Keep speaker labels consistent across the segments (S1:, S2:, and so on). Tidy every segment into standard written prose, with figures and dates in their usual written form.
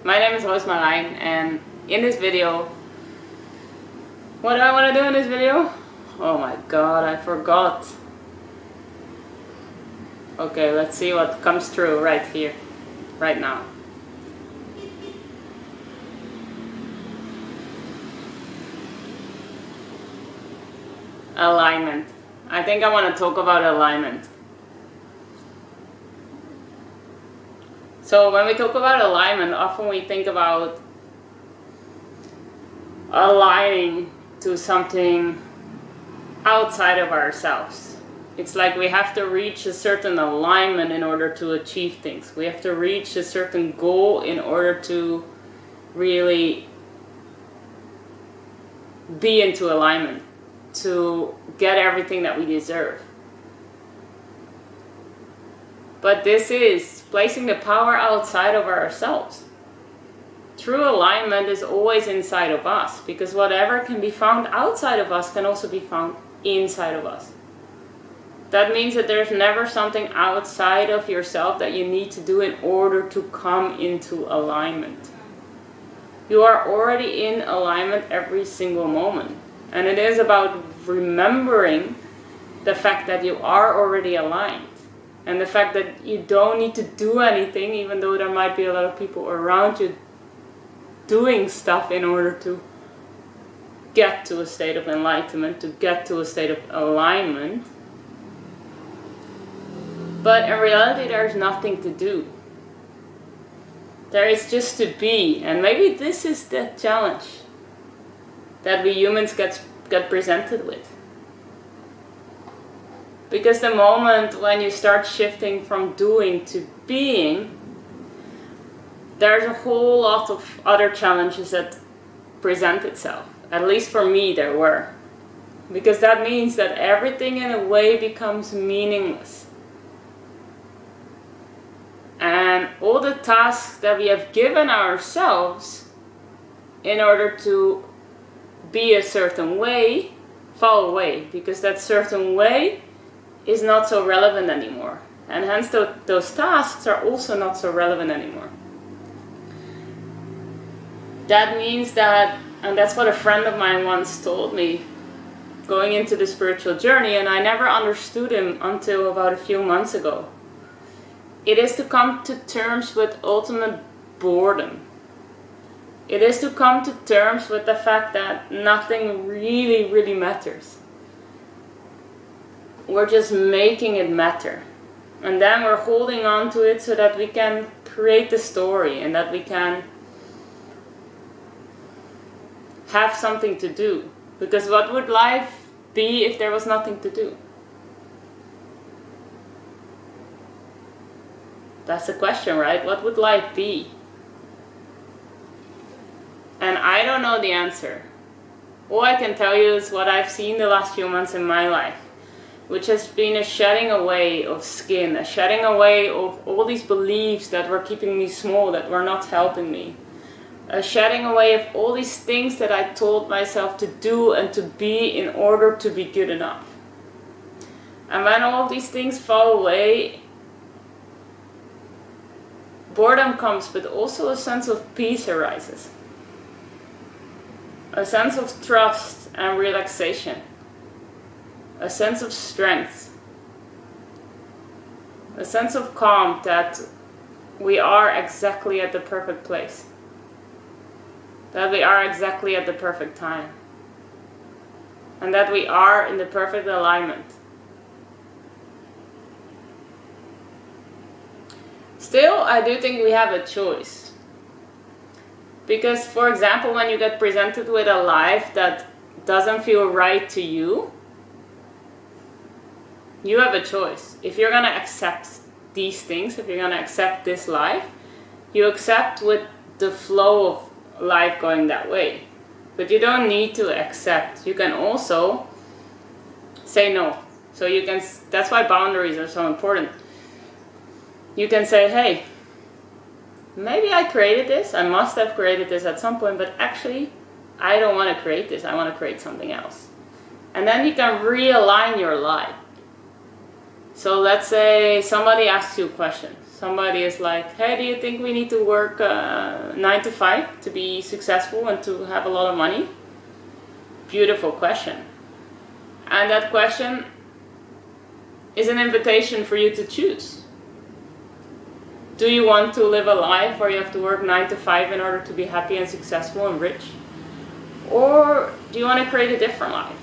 S1: My name is Roos Marijn, and in this video, what do I want to do in this video? Oh my god, I forgot. Okay, let's see what comes through right here, right now. Alignment. I think I want to talk about alignment. So when we talk about alignment, often we think about aligning to something outside of ourselves. It's like we have to reach a certain alignment in order to achieve things. We have to reach a certain goal in order to really be into alignment, to get everything that we deserve. But this is placing the power outside of ourselves. True alignment is always inside of us, because whatever can be found outside of us can also be found inside of us. That means that there's never something outside of yourself that you need to do in order to come into alignment. You are already in alignment every single moment. And it is about remembering the fact that you are already aligned. And the fact that you don't need to do anything, even though there might be a lot of people around you doing stuff in order to get to a state of enlightenment, to get to a state of alignment. But in reality, there's nothing to do. There is just to be. And maybe this is the challenge that we humans get presented with. Because the moment when you start shifting from doing to being, there's a whole lot of other challenges that present itself. At least for me there were. Because that means that everything in a way becomes meaningless. And all the tasks that we have given ourselves in order to be a certain way fall away. Because that certain way is not so relevant anymore. And hence those tasks are also not so relevant anymore. That means that, and that's what a friend of mine once told me, going into the spiritual journey, and I never understood him until about a few months ago. It is to come to terms with ultimate boredom. It is to come to terms with the fact that nothing really matters. We're just making it matter. And then we're holding on to it so that we can create the story and that we can have something to do. Because what would life be if there was nothing to do? That's the question, right? What would life be? And I don't know the answer. All I can tell you is what I've seen the last few months in my life, which has been a shedding away of skin, a shedding away of all these beliefs that were keeping me small, that were not helping me. A shedding away of all these things that I told myself to do and to be in order to be good enough. And when all these things fall away, boredom comes, but also a sense of peace arises. A sense of trust and relaxation. A sense of strength. A sense of calm that we are exactly at the perfect place. That we are exactly at the perfect time. And that we are in the perfect alignment. Still, I do think we have a choice. Because, for example, when you get presented with a life that doesn't feel right to you, you have a choice. If you're going to accept these things, if you're going to accept this life, you accept with the flow of life going that way. But you don't need to accept. You can also say no. So you can, that's why boundaries are so important. You can say, hey, maybe I created this, I must have created this at some point, but actually I don't want to create this, I want to create something else. And then you can realign your life. So let's say somebody asks you questions. Somebody is like, hey, do you think we need to work 9 to 5 to be successful and to have a lot of money? Beautiful question. And that question is an invitation for you to choose. Do you want to live a life where you have to work 9 to 5 in order to be happy and successful and rich? Or do you want to create a different life?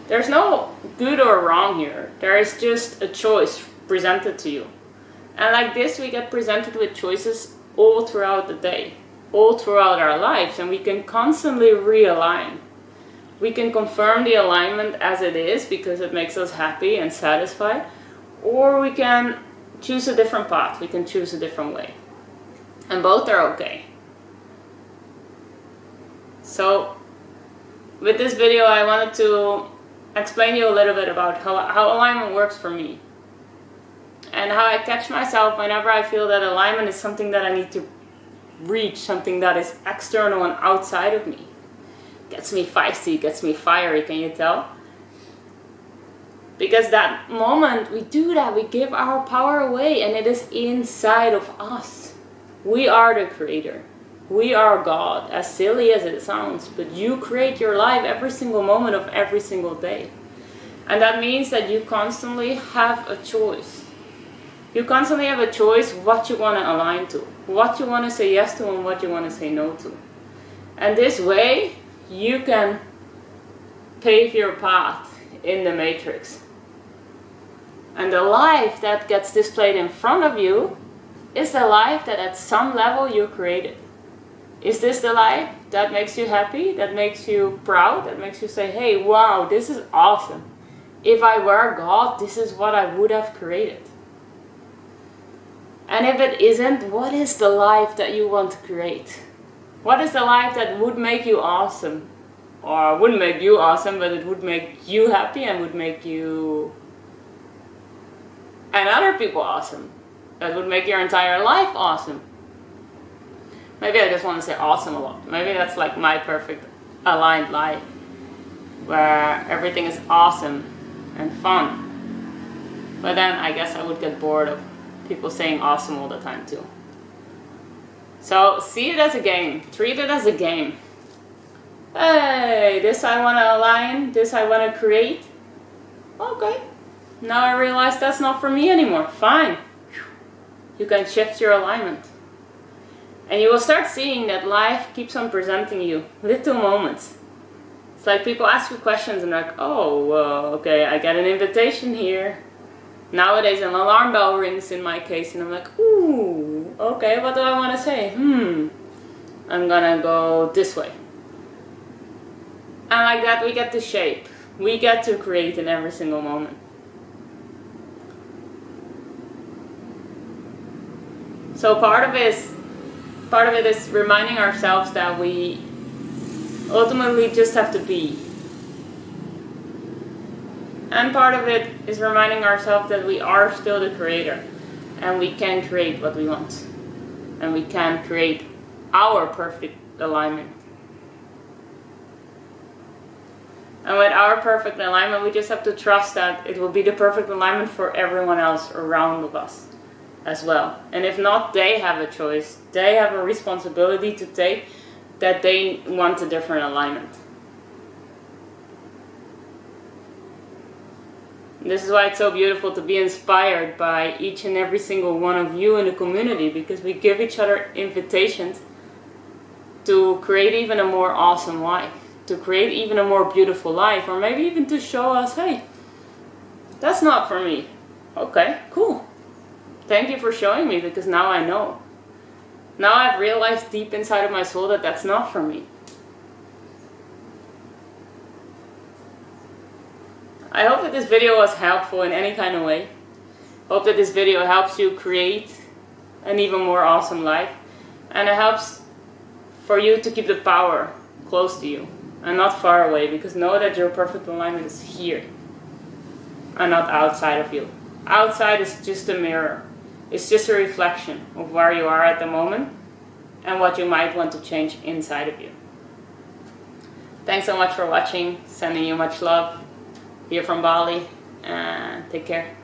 S1: There's no good or wrong here. There is just a choice presented to you. And like this, we get presented with choices all throughout the day, all throughout our lives, and we can constantly realign. We can confirm the alignment as it is because it makes us happy and satisfied, or we can choose a different path, we can choose a different way. And both are okay. So, with this video I wanted to explain to you a little bit about how alignment works for me. And how I catch myself whenever I feel that alignment is something that I need to reach, something that is external and outside of me. Gets me feisty, gets me fiery, can you tell? Because that moment we do that, we give our power away, and it is inside of us. We are the creator. We are God, as silly as it sounds, but you create your life every single moment of every single day. And that means that you constantly have a choice. You constantly have a choice what you want to align to, what you want to say yes to and what you want to say no to. And this way, you can pave your path in the matrix. And the life that gets displayed in front of you is the life that at some level you created. Is this the life that makes you happy, that makes you proud, that makes you say, hey, wow, this is awesome. If I were God, this is what I would have created. And if it isn't, what is the life that you want to create? What is the life that would make you awesome? Or wouldn't make you awesome, but it would make you happy and would make you and other people awesome. That would make your entire life awesome. Maybe I just want to say awesome a lot. Maybe that's like my perfect aligned life, where everything is awesome and fun. But then I guess I would get bored of people saying awesome all the time too. So see it as a game. Treat it as a game. Hey, this I want to align, this I want to create. Okay. Now I realize that's not for me anymore. Fine. You can shift your alignment. And you will start seeing that life keeps on presenting you little moments. It's like people ask you questions and they're like, oh, okay, I got an invitation here. Nowadays an alarm bell rings in my case and I'm like, ooh, okay, what do I want to say? I'm gonna go this way. And like that we get to shape. We get to create in every single moment. So part of it is reminding ourselves that we ultimately just have to be. And part of it is reminding ourselves that we are still the creator and we can create what we want. And we can create our perfect alignment. And with our perfect alignment, we just have to trust that it will be the perfect alignment for everyone else around us as well. And if not, they have a choice. They have a responsibility to take that they want a different alignment. This is why it's so beautiful to be inspired by each and every single one of you in the community, because we give each other invitations to create even a more awesome life, to create even a more beautiful life, or maybe even to show us, hey, that's not for me. Okay, cool. Thank you for showing me, because now I know. Now I've realized deep inside of my soul that that's not for me. I hope that this video was helpful in any kind of way. Hope that this video helps you create an even more awesome life. And it helps for you to keep the power close to you and not far away, because know that your perfect alignment is here and not outside of you. Outside is just a mirror. It's just a reflection of where you are at the moment and what you might want to change inside of you. Thanks so much for watching. Sending you much love here from Bali, and take care.